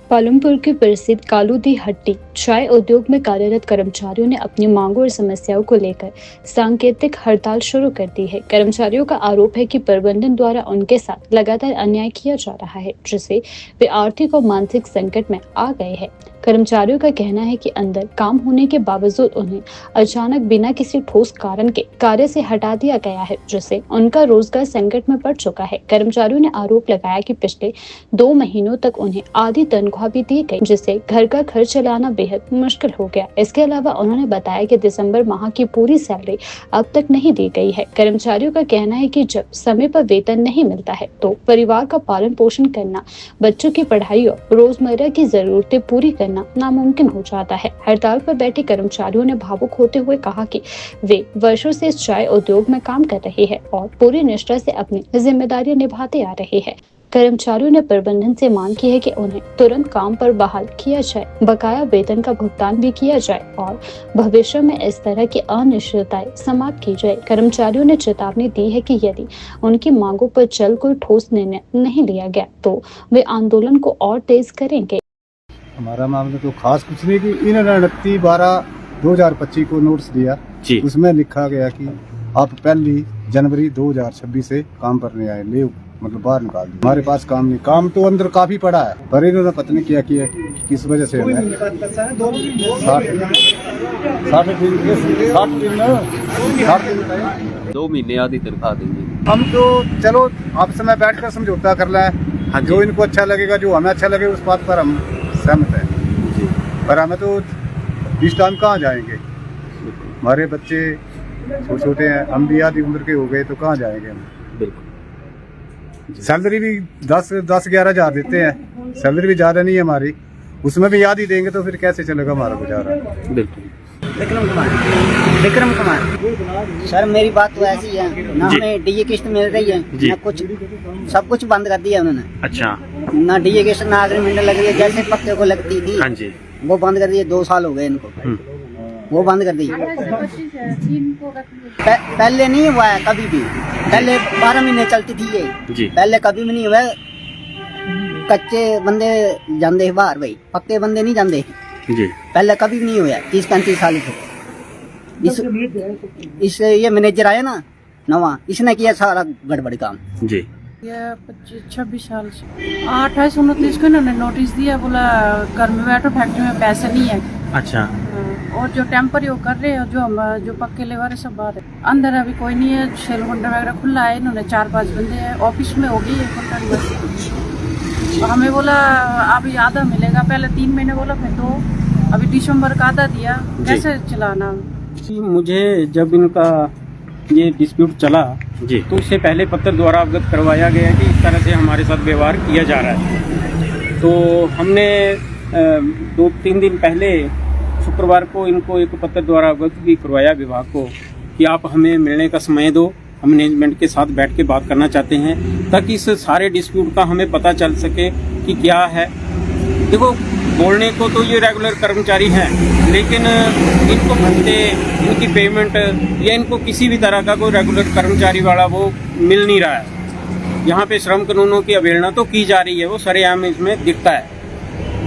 पालमपुर के प्रसिद्ध कालूदी हट्टी चाय उद्योग में कार्यरत कर्मचारियों ने अपनी मांगों और समस्याओं को लेकर सांकेतिक हड़ताल शुरू कर दी है। कर्मचारियों का आरोप है कि प्रबंधन द्वारा उनके साथ लगातार अन्याय किया जा रहा है, जिससे वे आर्थिक और मानसिक संकट में आ गए हैं। कर्मचारियों का कहना है कि अंदर काम होने के बावजूद उन्हें अचानक बिना किसी ठोस कारण के कार्य से हटा दिया गया है, जिससे उनका रोजगार संकट में पड़ चुका है। कर्मचारियों ने आरोप लगाया कि पिछले 2 महीनों तक उन्हें आधी तनख्वाह भी दी गई, जिससे घर का खर्च चलाना बेहद मुश्किल हो गया। इसके अलावा उन्होंने बताया कि दिसंबर माह की पूरी सैलरी अब तक नहीं दी गई है। कर्मचारियों का कहना है कि जब समय पर वेतन नहीं मिलता है तो परिवार का पालन पोषण करना, बच्चों की पढ़ाई और रोजमर्रा की जरूरतें पूरी करना नामुमकिन हो जाता है। हड़ताल पर बैठे कर्मचारियों ने भावुक होते हुए कहा कि वे वर्षों से इस चाय उद्योग में काम कर रहे हैं और पूरी निष्ठा से अपनी जिम्मेदारियां निभाते आ रहे हैं। कर्मचारियों ने प्रबंधन से मांग की है कि उन्हें तुरंत काम पर बहाल किया जाए, बकाया वेतन का भुगतान भी किया जाए और भविष्य में इस तरह की अनिश्चितताएं समाप्त की जाए। कर्मचारियों ने चेतावनी दी है कि यदि उनकी मांगों पर जल्द कोई ठोस निर्णय नहीं लिया गया तो वे आंदोलन को और तेज करेंगे। हमारा मामला तो खास कुछ नहीं कि इन्होंने 29/12/2025 को नोटिस दिया, उसमें लिखा गया कि आप 1 जनवरी 2026 से काम करने आए, ले मतलब बाहर निकाल दिया। हमारे पास काम नहीं, काम तो अंदर काफी पड़ा है, पर इन्होंने पता नहीं क्या किया, किस वजह से हमें 2 महीने आधी तनख्वाह देंगे। हम तो चलो आपसे मैं बैठकर समझौता कर रहा है, जो इनको अच्छा लगेगा, जो हमें अच्छा लगे, उस बात पर हम सहमत है। पर हमें तो इस टाइम कहाँ जाएंगे, हमारे बच्चे छोटे छोटे हैं, हम भी आधी उम्र के हो गए, तो कहाँ जाएंगे हम। बिल्कुल, सैलरी भी 10-11 हज़ार देते हैं, सैलरी भी ज़्यादा नहीं है हमारी, उसमें भी याद ही देंगे तो फिर कैसे चलेगा हमारा गुजारा। बिल्कुल। विक्रम कुमार सर, मेरी बात तो ऐसी है ना, हमें डीए किस्त मिल रही है ना, कुछ सब कुछ बंद कर दिया उन्होंने। अच्छा, ना डीए किस्त ना एग्रीमेंट लग रही है, जैसे पक्के को लगती थी। हाँ जी, वो बंद कर दी। 2 साल हो गए इनको, वो बंद कर दी। पहले नहीं हुआ है कभी भी, पहले 12 महीने चलती थी ये जी। पहले कभी भी नहीं हुआ। कच्चे बंदे जाते बाहर, भाई पक्के बंदे नहीं जाते जी। पहले कभी भी नहीं हुआ 30-35 साल से। इस ये मैनेजर आया ना नवा, इसने किया सारा गड़बड़ काम जी। ये 25-26 साल से 28-29 को इन्होंने नोटिस दिया, बोला घर में बैठो, फैक्ट्री में पैसे नहीं है। अच्छा, और जो टेम्पररी वो कर रहे हैं, जो पक्के लेबर है सब बाहर है, अंदर अभी कोई नहीं है। शेल काउंटर वगैरह खुला है, इन्होंने 4-5 बंदे हैं, ऑफिस में होगी हमें बोला अभी आधा मिलेगा, पहले 3 महीने बोला, फिर 2, अभी दिसंबर का आधा दिया, कैसे चलाना। मुझे जब इनका ये डिस्प्यूट चला जी, तो उससे पहले पत्र द्वारा अवगत करवाया गया कि इस तरह से हमारे साथ व्यवहार किया जा रहा है। तो हमने 2-3 दिन पहले शुक्रवार को इनको एक पत्र द्वारा अवगत भी करवाया विभाग को कि आप हमें मिलने का समय दो, हम मैनेजमेंट के साथ बैठ के बात करना चाहते हैं, ताकि इस सारे डिस्प्यूट का हमें पता चल सके कि क्या है। देखो, बोलने को तो ये रेगुलर कर्मचारी हैं, लेकिन इनको भत्ते, इनकी पेमेंट या इनको किसी भी तरह का कोई रेगुलर कर्मचारी वाला वो मिल नहीं रहा है। यहाँ पे श्रम कानूनों की अवहेलना तो की जा रही है, वो सरेआम इसमें दिखता है।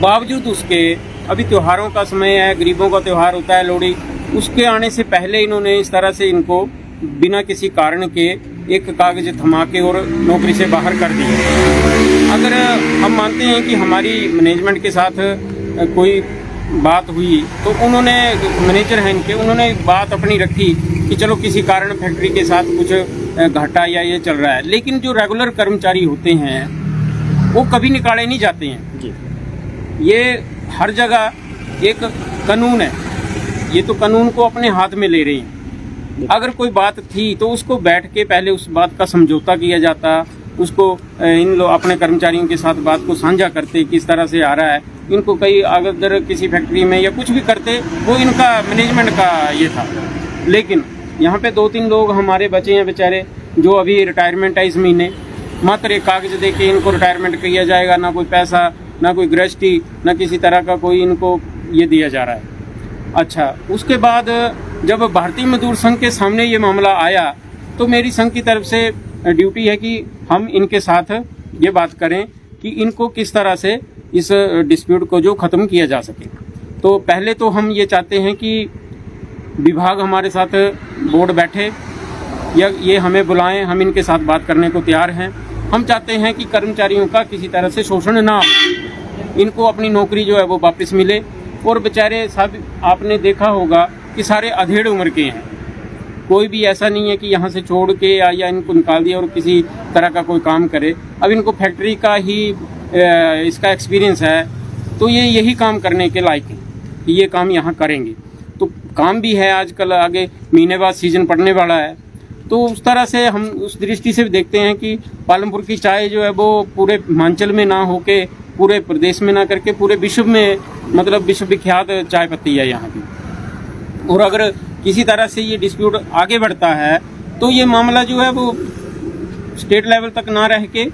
बावजूद उसके अभी त्योहारों का समय है, गरीबों का त्योहार होता है लोहड़ी, उसके आने से पहले इन्होंने इस तरह से इनको बिना किसी कारण के एक कागज थमा के और नौकरी से बाहर कर दिया। अगर हम मानते हैं कि हमारी मैनेजमेंट के साथ कोई बात हुई, तो उन्होंने, मैनेजर हैं इनके, उन्होंने बात अपनी रखी कि चलो किसी कारण फैक्ट्री के साथ कुछ घाटा या ये चल रहा है, लेकिन जो रेगुलर कर्मचारी होते हैं वो कभी निकाले नहीं जाते हैं जी। ये हर जगह एक कानून है, ये तो कानून को अपने हाथ में ले रहे हैं। अगर कोई बात थी तो उसको बैठ के पहले उस बात का समझौता किया जाता, उसको इन लोग अपने कर्मचारियों के साथ बात को साझा करते, किस तरह से आ रहा है इनको, कई अगर किसी फैक्ट्री में या कुछ भी करते, वो इनका मैनेजमेंट का ये था। लेकिन यहाँ पे 2-3 लोग हमारे बचे हैं बेचारे, जो अभी रिटायरमेंट है इस महीने, मात्र एक कागज दे के इनको रिटायरमेंट किया जाएगा, ना कोई पैसा, ना कोई ग्रस्टी, ना किसी तरह का कोई इनको ये दिया जा रहा है। अच्छा, उसके बाद जब भारतीय मजदूर संघ के सामने ये मामला आया, तो मेरी संघ की तरफ से ड्यूटी है कि हम इनके साथ ये बात करें कि इनको किस तरह से इस डिस्प्यूट को जो ख़त्म किया जा सके। तो पहले तो हम ये चाहते हैं कि विभाग हमारे साथ बोर्ड बैठे या ये हमें बुलाएं, हम इनके साथ बात करने को तैयार हैं। हम चाहते हैं कि कर्मचारियों का किसी तरह से शोषण ना हो, इनको अपनी नौकरी जो है वो वापस मिले। और बेचारे सब आपने देखा होगा कि सारे अधेड़ उम्र के हैं, कोई भी ऐसा नहीं है कि यहाँ से छोड़ के या इनको निकाल दिया और किसी तरह का कोई काम करे। अब इनको फैक्ट्री का ही इसका एक्सपीरियंस है, तो ये यही काम करने के लायक है कि ये काम यहाँ करेंगे। तो काम भी है, आजकल आगे महीने बाद सीजन पड़ने वाला है, तो उस तरह से हम उस दृष्टि से भी देखते हैं कि पालमपुर की चाय जो है वो पूरे हिमाचल में ना होके, पूरे प्रदेश में ना करके पूरे विश्व में, मतलब विश्व विख्यात चाय पत्ती है यहाँ की। और अगर किसी तरह से ये डिस्प्यूट आगे बढ़ता है तो ये मामला जो है वो स्टेट लेवल तक ना रह के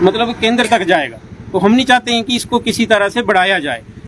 मतलब केंद्र तक जाएगा। तो हम नहीं चाहते हैं कि इसको किसी तरह से बढ़ाया जाए।